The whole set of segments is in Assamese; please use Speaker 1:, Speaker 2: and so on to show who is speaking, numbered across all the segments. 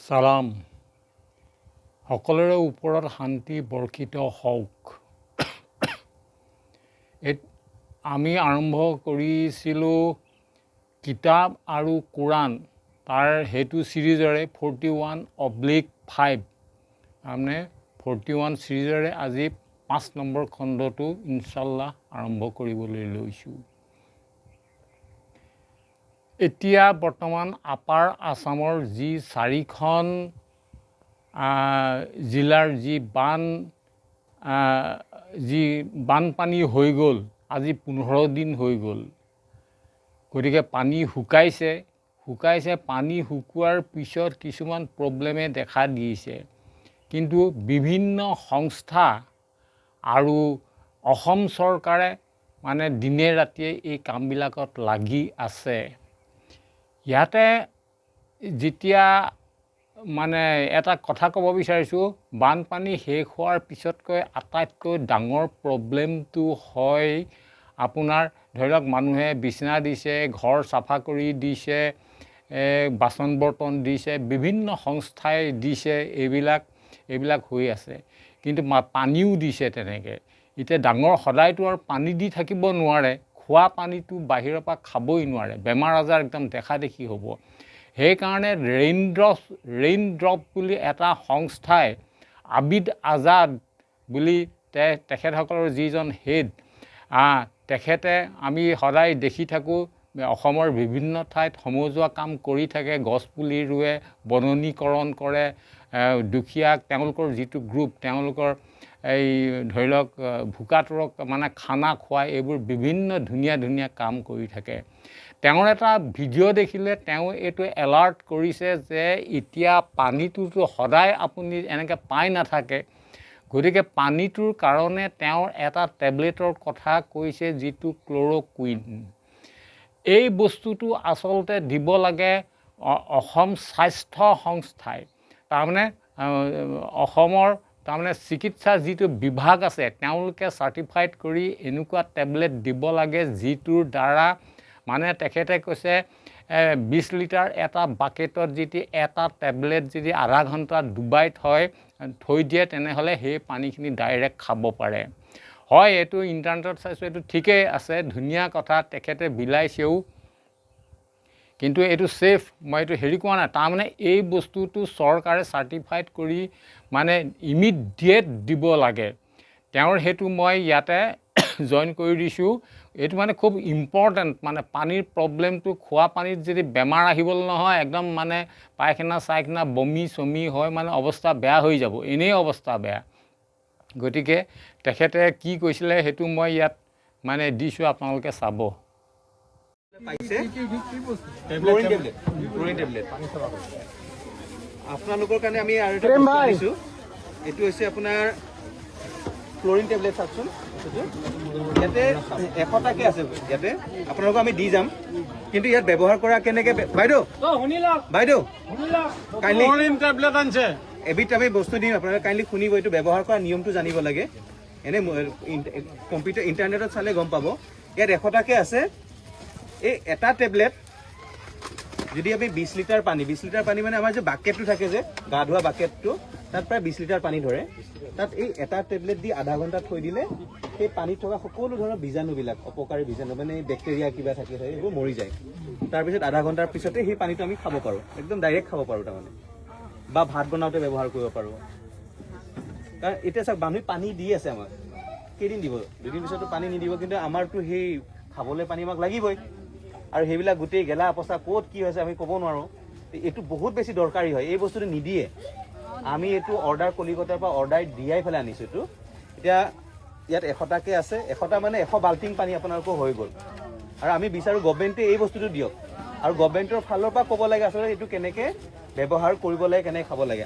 Speaker 1: সালাম সকলোৰে ওপৰত শান্তি বৰ্ষিত হওক। আমি আৰম্ভ কৰিছিলোঁ কিতাপ আৰু কোৰাণ, তাৰ সেইটো ছিৰিজৰে 41/5 তাৰমানে 41 ছিৰিজৰে আজি 5 নম্বৰ খণ্ডটো ইনশাল্লাহ আৰম্ভ কৰিবলৈ লৈছোঁ। এতিয়া বৰ্তমান আপাৰ আছামৰ যি 4খন জিলাৰ যি বানপানী হৈ গ'ল, আজি 15 দিন হৈ গ'ল। গতিকে পানী শুকাইছে। পানী শুকোৱাৰ পিছত কিছুমান প্ৰব্লেমে দেখা দিছে, কিন্তু বিভিন্ন সংস্থা আৰু অসম চৰকাৰে মানে দিনে ৰাতিয়ে এই কামবিলাকত লাগি আছে। ইয়াতে যেতিয়া মানে এটা কথা ক'ব বিচাৰিছোঁ, বানপানী শেষ হোৱাৰ পিছতকৈ আটাইতকৈ ডাঙৰ প্ৰব্লেমটো হয় আপোনাৰ ধৰি লওক মানুহে বিচনা দিছে, ঘৰ চাফা কৰি দিছে, বাচন বৰ্তন দিছে, বিভিন্ন সংস্থাই দিছে, এইবিলাক হৈ আছে। কিন্তু পানীও দিছে তেনেকৈ। এতিয়া ডাঙৰ সদায়তো আৰু পানী দি থাকিব নোৱাৰে, খোৱা পানীটো বাহিৰৰ পৰা খাবই নোৱাৰে, বেমাৰ আজাৰ একদম দেখা দেখি হ'ব। সেইকাৰণে ৰেইন ড্ৰপ বুলি এটা সংস্থাই, আবিদ আজাদ বুলি তেখেতসকলৰ যিজন হেড, তেখেতে আমি সদায় দেখি থাকোঁ অসমৰ বিভিন্ন ঠাইত সমজুৱা কাম কৰি থাকে, গছপুলি ৰুৱে, বননীকৰণ কৰে, দুখীয়াক তেওঁলোকৰ যিটো গ্ৰুপ, তেওঁলোকৰ এই ধৰি লওক ভোকাতুৰক মানে খানা খুৱাই, এইবোৰ বিভিন্ন ধুনীয়া কাম কৰি থাকে। তেওঁৰ এটা ভিডিঅ' দেখিলে তেওঁ এইটো এলাৰ্ট কৰিছে যে এতিয়া পানীটোতো সদায় আপুনি এনেকৈ পাই নাথাকে, গতিকে পানীটোৰ কাৰণে তেওঁৰ এটা টেবলেটৰ কথা কৈছে, যিটো ক্ল'ৰ'কুইন। এই বস্তুটো আচলতে দিব লাগে অসম স্বাস্থ্য সংস্থাই। তাৰমানে অসমৰ চিকিৎসা যিটো বিভাগ আছে, তেওঁলোকে চাৰ্টিফাইড কৰি এনেকুৱা টেবলেট দিব লাগে, যিটোৰ দ্বাৰা মানে তেখেতে কৈছে 20 লিটাৰ এটা বাকেটত যদি এটা টেবলেট যদি আধা ঘণ্টা ডুবাই থৈ দিয়ে, তেনেহ'লে সেই পানীখিনি ডাইৰেক্ট খাব পাৰে। হয়, এইটো ইণ্টাৰনেটত চাইছোঁ, এইটো ঠিকেই আছে, ধুনীয়া কথা, তেখেতে বিলাইছেও, কিন্তু এইটো ছেফ, মই এইটো হেৰি কোৱা নাই। তাৰমানে এই বস্তুটো চৰকাৰে চাৰ্টিফাইড কৰি মানে ইমিডিয়েট দিব লাগে। তেওঁৰ সেইটো মই ইয়াতে জইন কৰি দিছোঁ। এইটো মানে খুব ইম্পৰ্টেণ্ট, মানে পানীৰ প্ৰব্লেমটো, খোৱা পানীত যদি বেমাৰ আহিবলৈ নহয়, একদম মানে পায়খানা চাইখানা বমি চমি হয়, মানে অৱস্থা বেয়া হৈ যাব, এনেই অৱস্থা বেয়া। গতিকে তেখেতে কি কৈছিলে সেইটো মই ইয়াত মানে দিছোঁ, আপোনালোকে চাব।
Speaker 2: আপোনালোকৰ কাৰণে আমি আৰু এটা দিছোঁ, এইটো হৈছে আপোনাৰ ক্লৰিন টেবলেট। চাওকচোন, ইয়াতে 100টাকে আছে। ইয়াতে আপোনালোকক আমি দি যাম, কিন্তু ইয়াত ব্যৱহাৰ কৰা কেনেকৈ। বাইদেউ ক্লৰিন টেবলেট আনিছে, এবিধ আমি বস্তু দিম, আপোনালোকে কাইণ্ডলি শুনিব। এইটো ব্যৱহাৰ কৰা নিয়মটো জানিব লাগে। এনে কম্পিউটাৰ ইণ্টাৰনেটত চালে গম পাব। ইয়াত 100টাকে আছে। এই এটা টেবলেট যদি আমি 20 লিটাৰ পানী মানে আমাৰ যে বাকেটটো থাকে, যে গা ধোৱা বাকেটটো, তাত প্ৰায় 20 লিটাৰ পানী ধৰে। তাত এই এটা টেবলেট দি আধা ঘণ্টা থৈ দিলে সেই পানীত থকা সকলো ধৰণৰ বীজাণুবিলাক, অপকাৰী বীজাণু মানে বেক্টেৰিয়া কিবা থাকে, এইবোৰ মৰি যায়। তাৰপিছত আধা ঘণ্টাৰ পিছতে সেই পানীটো আমি খাব পাৰোঁ, একদম ডাইৰেক্ট খাব পাৰোঁ তাৰমানে, বা ভাত বনাওঁতে ব্যৱহাৰ কৰিব পাৰোঁ। কাৰণ এতিয়া চাওক, মানুহে পানী দি আছে আমাক, কেইদিন দিব? 2 দিন পিছতো পানী নিদিব, কিন্তু আমাৰতো সেই খাবলৈ পানী আমাক লাগিবই। আৰু সেইবিলাক গোটেই গেলা পচা ক'ত কি হৈছে আমি ক'ব নোৱাৰোঁ। এইটো বহুত বেছি দৰকাৰী হয়, এই বস্তুটো নিদিয়ে। আমি এইটো অৰ্ডাৰ কলিকতাৰ পৰা অৰ্ডাৰ দিয়াই পেলাই আনিছোঁ। এইটো এতিয়া ইয়াত 100টাকে আছে, 100টা মানে 100 বাল্টিং পানী আপোনালোকৰ হৈ গ'ল। আৰু আমি বিচাৰোঁ গভমেণ্টে এই বস্তুটো দিয়ক, আৰু গভমেণ্টৰ ফালৰ পৰা ক'ব লাগে আচলতে এইটো কেনেকৈ ব্যৱহাৰ কৰিব লাগে, কেনেকৈ খাব লাগে।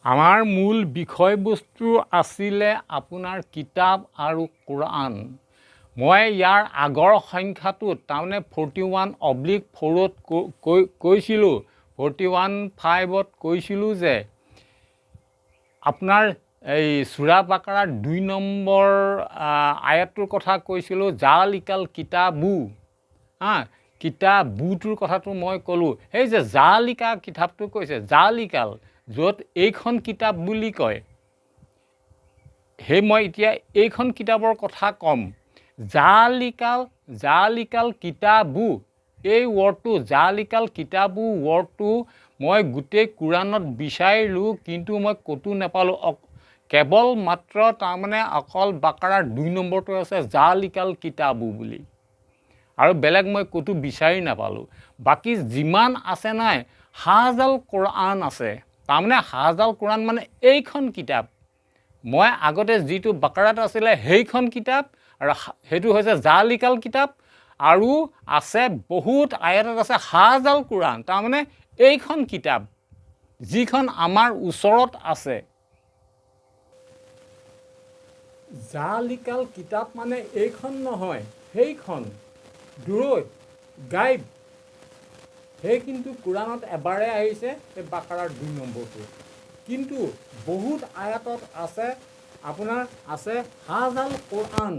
Speaker 1: আমাৰ মূল বিষয়বস্তু আছিলে আপোনাৰ কিতাপ আৰু কোৰাণ। মই ইয়াৰ আগৰ সংখ্যাটোত, তাৰমানে 41/4ত কৈছিলোঁ, 41/5ত কৈছিলোঁ যে আপোনাৰ এই চূৰা বাকাৰাৰ 2 নম্বৰ আয়াতটোৰ কথা কৈছিলোঁ, জালিকাল কিতাবু কিতাবুটোৰ কথাটো মই ক'লোঁ। সেই যে জালিকা কিতাপটো কৈছে, জালিকাল য'ত এইখন কিতাপ বুলি কয়, সেই মই এতিয়া এইখন কিতাপৰ কথা ক'ম। জালিকাল কিতাবু, এই ৱৰ্ডটো জালিকাল কিতাবু ৱৰ্ডটো মই গোটেই কোৰাণত বিচাৰিলোঁ, কিন্তু মই ক'তো নাপালোঁ। কেৱল মাত্ৰ তাৰমানে অকল বাকাৰাৰ 2 নম্বৰটো আছে জালিকাল কিতাবু বুলি, আৰু বেলেগ মই ক'তো বিচাৰি নাপালোঁ। বাকী যিমান আছে নাই, হাজাল কোৰাণ আছে। তাৰমানে হাজাল কোৰাণ মানে এইখন কিতাপ। মই আগতে যিটো বাকাৰাত আছিলে সেইখন কিতাপ, আৰু সেইটো হৈছে জালিকাল কিতাপ। আৰু আছে বহুত আয়াতত আছে হাজাল কোৰাণ, তাৰমানে এইখন কিতাপ যিখন আমাৰ ওচৰত আছে। জালিকাল কিতাপ মানে এইখন নহয়, সেইখন দূৰৈত গাইব। সেই কিন্তু কোৰাণত এবাৰে আহিছে, সেই বাকাৰাৰ 2 নম্বৰটো। কিন্তু বহুত আয়াতত আছে, আপোনাৰ আছে হাজাল কোৰাণ,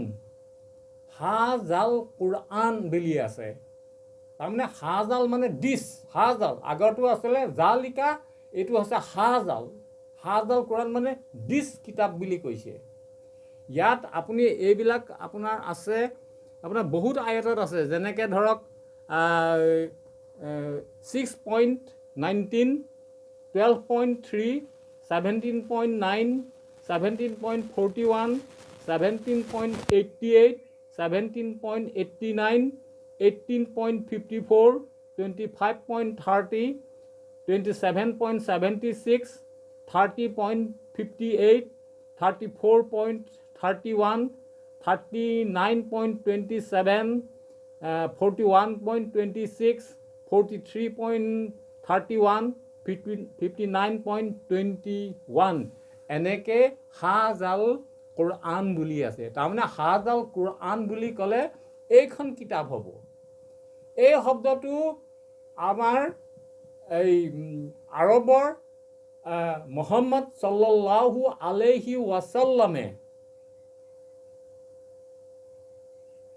Speaker 1: হাজাল কোৰাণ বুলি আছে। তাৰমানে হাজাল মানে দিছ, হাজাল আগৰটো আছিলে জালিকা, এইটো হৈছে হাজাল। হাজাল কোৰাণ মানে দিছ কিতাপ বুলি কৈছে। ইয়াত আপুনি এইবিলাক আপোনাৰ আছে, আপোনাৰ বহুত আয়াতত আছে। যেনেকৈ ধৰক 6.19, 12.3, 17.9, 17.41, 17.88, 17.89, 18.54, 25.30, 27.76, 30.58, 34.31, 39.27, 41.26, 43.31, 59.21, এনেকৈ হাজাল কোৰাণ বুলি আছে। তাৰমানে হাজাল কোৰাণ বুলি ক'লে এইখন কিতাপ হ'ব। এই শব্দটো আমাৰ এই আৰবৰ মুহাম্মদ সাল্লাল্লাহু আলাইহি ৱাসাল্লামে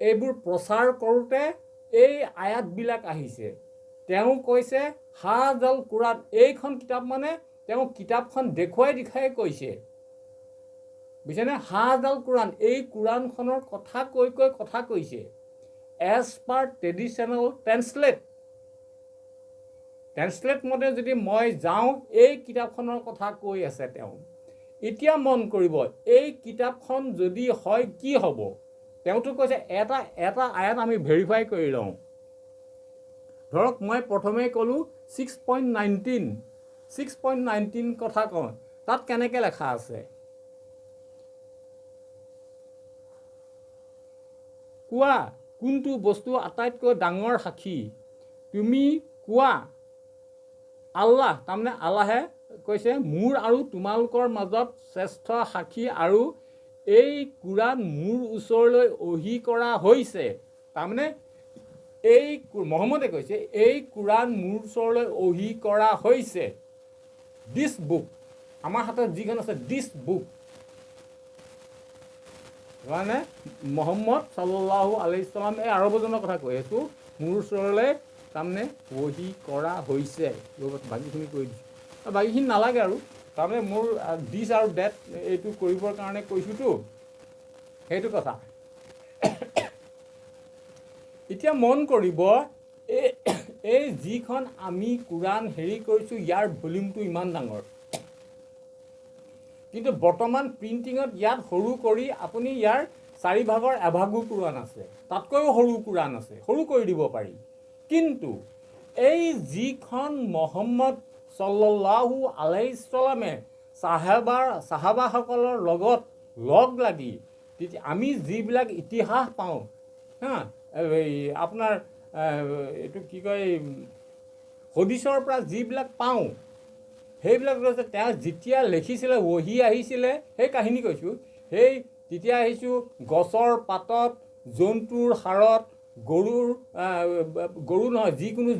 Speaker 1: এইবোৰ প্ৰচাৰ কৰোঁতে এই আয়াতবিলাক আহিছে। তেওঁ কৈছে হাজাল কোৰাণ, এইখন কিতাপ মানে তেওঁ কিতাপখন দেখুৱাই কৈছে, বুজিছেনে? হাজাল কোৰাণ, এই কোৰাণখনৰ কথা কৈ কথা কৈছে। এজ পাৰ ট্ৰেডিশ্যনেল ট্ৰেন্সলেট মতে যদি মই যাওঁ, এই কিতাপখনৰ কথা কৈ আছে তেওঁ। এতিয়া মন কৰিব, এই কিতাপখন যদি হয় কি হ'ব? তেওঁতো কৈছে এটা আয়াত আমি ভেৰিফাই কৰি লওঁ। ধৰক মই প্ৰথমেই ক'লোঁ 6.19 কথা কওঁ, তাত কেনেকৈ লেখা আছে? কোৱা, কোনটো বস্তু আটাইতকৈ ডাঙৰ সাক্ষী? তুমি কোৱা। আল্লাহ, তাৰমানে আল্লাহে কৈছে মোৰ আৰু তোমালোকৰ মাজত শ্ৰেষ্ঠ সাক্ষী, আৰু এই কোৰাণ মোৰ ওচৰলৈ ওহি কৰা হৈছে। তাৰমানে এই মহম্মদে কৈছে এই কোৰাণ মোৰ ওচৰলৈ ওহি কৰা হৈছে। দিছ বুক, আমাৰ হাতত যিখন আছে দিছ বুক, মানে মহম্মদ সাল্লাল্লাহু আলাইহি সাল্লাম এই আৰবজনৰ কথা কৈ আছোঁ, মোৰ ওচৰলৈ তাৰমানে ওহি কৰা হৈছে। বাকীখিনি কৈ দিছোঁ, বাকীখিনি নালাগে আৰু। তাৰমানে মোৰ দিছ আৰু ডেট এইটো কৰিবৰ কাৰণে কৈছোঁতো, সেইটো কথা। এতিয়া মন কৰিব, এই যিখন আমি কোৰাণ হেৰি কৰিছোঁ, ইয়াৰ ভলিউমটো ইমান ডাঙৰ, কিন্তু বৰ্তমান প্ৰিণ্টিঙত ইয়াত সৰু কৰি আপুনি ইয়াৰ 4 ভাগৰ এভাগো কোৰাণ আছে, তাতকৈও সৰু কোৰাণ আছে, সৰু কৰি দিব পাৰি। কিন্তু এই যিখন মহম্মদ সাল্লাল্লাহু আলাইহি সাল্লামে চাহাবাসকলৰ লগত লগ লাগি আমি যিবিলাক ইতিহাস পাওঁ, এই আপোনাৰ এইটো কি কয়, হদিছৰ পৰা যিবিলাক পাওঁ, সেইবিলাক হৈছে তেওঁ যেতিয়া লিখিছিলে, ওহি আহিছিলে, সেই কাহিনী কৈছোঁ। সেই তেতিয়া আহিছোঁ গছৰ পাতত, জন্তুৰ হাড়ত, গৰু নহয় যিকোনো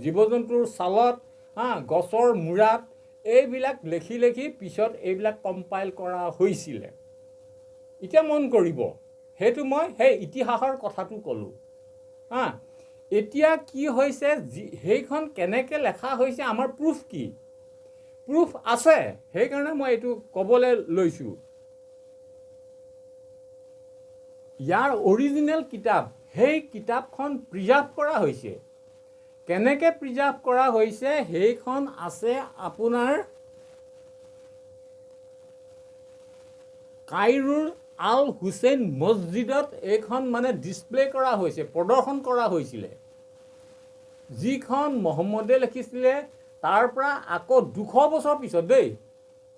Speaker 1: জীৱ জন্তুৰ ছালত, গছৰ মূৰাত, এইবিলাক লিখি পিছত এইবিলাক কম্পাইল কৰা হৈছিলে। এতিয়া মন কৰিব, সেইটো মই সেই ইতিহাসৰ কথাটো ক'লোঁ। এতিয়া কি হৈছে সেইখন কেনেকৈ লেখা হৈছে আমাৰ প্ৰুফ কি প্ৰুফ আছে সেইকাৰণে মই এইটো ক'বলৈ লৈছোঁ ইয়াৰ অৰিজিনেল কিতাপ সেই কিতাপখন প্ৰিজাৰ্ভ কৰা হৈছে কেনেকৈ প্ৰিজাৰ্ভ কৰা হৈছে সেইখন আছে আপোনাৰ কাইৰোৰ আল হুছেইন মছজিদত এইখন মানে ডিছপ্লে কৰা হৈছে প্ৰদৰ্শন কৰা হৈছিলে যিখন মহম্মদে লিখিছিলে তাৰ পৰা আকৌ 200 বছৰ পিছত দেই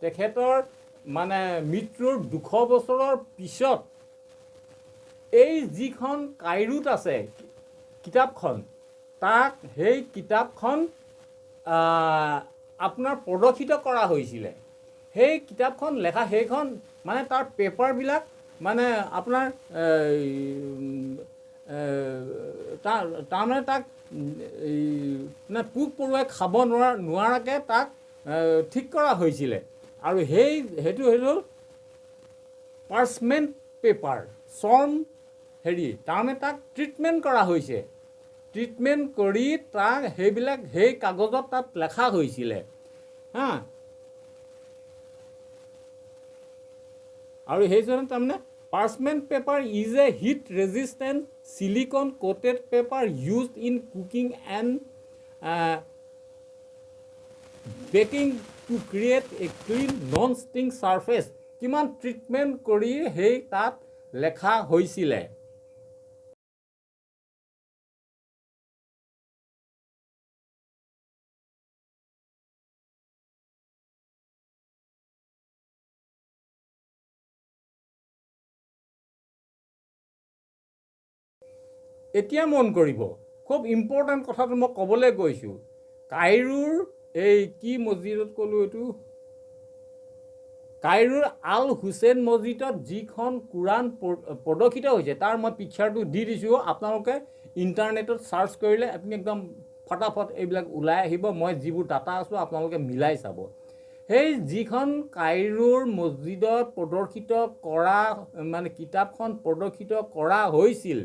Speaker 1: তেখেতৰ মানে মৃত্যুৰ 200 বছৰৰ পিছত এই যিখন কাইৰোত আছে কিতাপখন তাক সেই কিতাপখন আপোনাৰ প্ৰদৰ্শিত কৰা হৈছিলে সেই কিতাপখন লেখা সেইখন মানে তাৰ পেপাৰবিলাক মানে আপোনাৰ তাৰমানে তাক মানে পোক পৰুৱাই খাব নোৱাৰাকৈ তাক ঠিক কৰা হৈছিলে আৰু সেইটো হ'ল পাৰ্চমেণ্ট পেপাৰ চৰ্ম হেৰি তাৰমানে তাক ট্ৰিটমেণ্ট কৰা হৈছে ট্ৰিটমেণ্ট কৰি তাক সেইবিলাক সেই কাগজত তাত লেখা হৈছিলে হা আৰু সেইজনে তাৰমানে parchment paper is a heat resistant silicone coated paper used in cooking and baking to create a clean non stick surface কিমান ট্ৰিটমেণ্ট কৰি সেই তাত লেখা হৈছিলে এতিয়া মন কৰিব খুব ইম্পৰ্টেণ্ট কথাটো মই ক'বলৈ গৈছোঁ কাইৰোৰ এই কি মছজিদত ক'লোঁ এইটো কাইৰোৰ আল হুছেইন মছজিদত যিখন কোৰাণ প্ৰদৰ্শিত হৈছে তাৰ মই পিকচাৰটো দি দিছোঁ আপোনালোকে ইণ্টাৰনেটত চাৰ্চ কৰিলে আপুনি একদম ফটাফট এইবিলাক ওলাই আহিব মই যিবোৰ ডাটা আছোঁ আপোনালোকে মিলাই চাব সেই যিখন কাইৰোৰ মছজিদত প্ৰদৰ্শিত কৰা মানে কিতাপখন প্ৰদৰ্শিত কৰা হৈছিল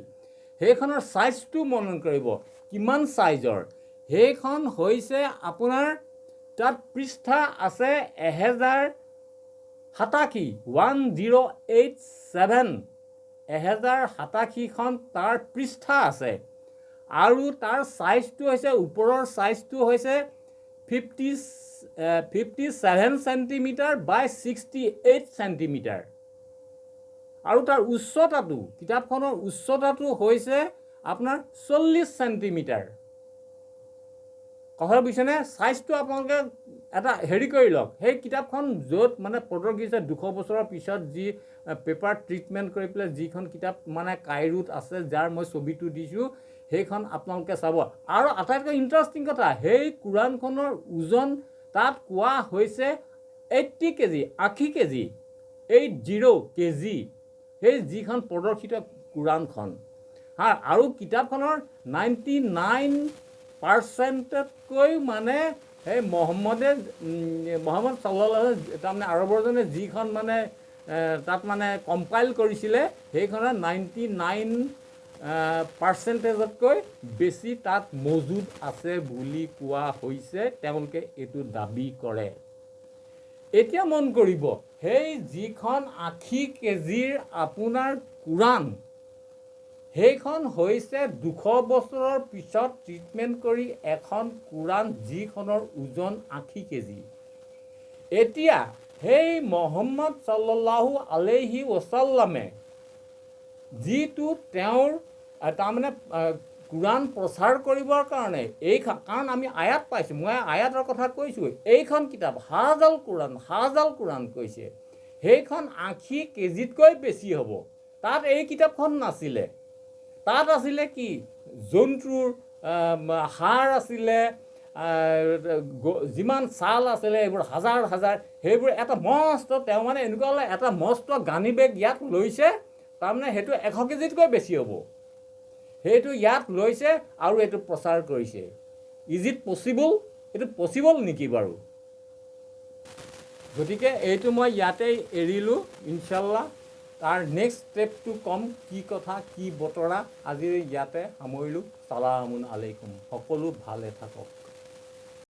Speaker 1: সেইখনৰ চাইজটো মনন কৰিব কিমান চাইজৰ সেইখন হৈছে আপোনাৰ তাত পৃষ্ঠা আছে 1087 1087খন তাৰ পৃষ্ঠা আছে আৰু তাৰ চাইজটো হৈছে ওপৰৰ চাইজটো হৈছে 57 চেণ্টিমিটাৰ বাই 68 চেণ্টিমিটাৰ আৰু তাৰ উচ্চতাটো কিতাপখনৰ উচ্চতাটো হৈছে আপোনাৰ 40 চেণ্টিমিটাৰ কথা বুজিছেনে চাইজটো আপোনালোকে এটা হেৰি কৰি লওক সেই কিতাপখন য'ত মানে প্ৰদৰ্শিত 200 বছৰৰ পিছত যি পেপাৰ ট্ৰিটমেণ্ট কৰি পেলাই যিখন কিতাপ মানে কাইৰোত আছে যাৰ মই ছবিটো দিছোঁ সেইখন আপোনালোকে চাব আৰু আটাইতকৈ ইণ্টাৰেষ্টিং কথা সেই কোৰাণখনৰ ওজন তাত কোৱা হৈছে 80 কেজি 80 কেজি 80 কেজি সেই যিখন প্ৰদৰ্শিত কোৰাণখন হা আৰু কিতাপখনৰ 99%তকৈ মানে সেই মহম্মদ ছাল্লাল্লাহু তাৰমানে আৰবৰজনে যিখন মানে তাত মানে কম্পাইল কৰিছিলে সেইখনৰ 99%তকৈ বেছি তাত মজুদ আছে বুলি কোৱা হৈছে তেওঁলোকে এইটো দাবী কৰে এতিয়া মন কৰিব সেই যিখন 80 কেজিৰ আপোনাৰ কোৰাণ সেইখন হৈছে 200 বছৰৰ পিছত ট্ৰিটমেণ্ট কৰি এখন কোৰাণ যিখনৰ ওজন 80 কেজি এতিয়া সেই মহম্মদ ছাল্লাল্লাহু আলাইহি ওয়াসাল্লামে যিটো তেওঁৰ তাৰমানে কোৰাণ প্ৰচাৰ কৰিবৰ কাৰণে কাৰণ আমি আয়াত পাইছোঁ মই আয়াতৰ কথা কৈছোঁ এইখন কিতাপ হাজাল কোৰাণ কৈছে সেইখন 80 কেজিতকৈ বেছি হ'ব তাত এই কিতাপখন নাছিলে তাত আছিলে কি জন্তুৰ হাড় আছিলে যিমান ছাল আছিলে এইবোৰ হাজাৰ হাজাৰ সেইবোৰ এটা মস্ত তেওঁ মানে এনেকুৱা হ'লে এটা মস্ত গানি বেগ ইয়াত লৈছে তাৰমানে সেইটো 100 কেজিতকৈ বেছি হ'ব সেইটো ইয়াত লৈছে আৰু এইটো প্ৰচাৰ কৰিছে ইজ ইট পচিবল এইটো পচিবল নেকি বাৰু গতিকে এইটো মই ইয়াতেই এৰিলোঁ ইনশাল্লাহ তাৰ নেক্সট ষ্টেপটো ক'ম কি কথা কি বতৰা আজি ইয়াতে সামৰিলোঁ। চালামুন আলাইকুম, সকলো ভালে থাকক।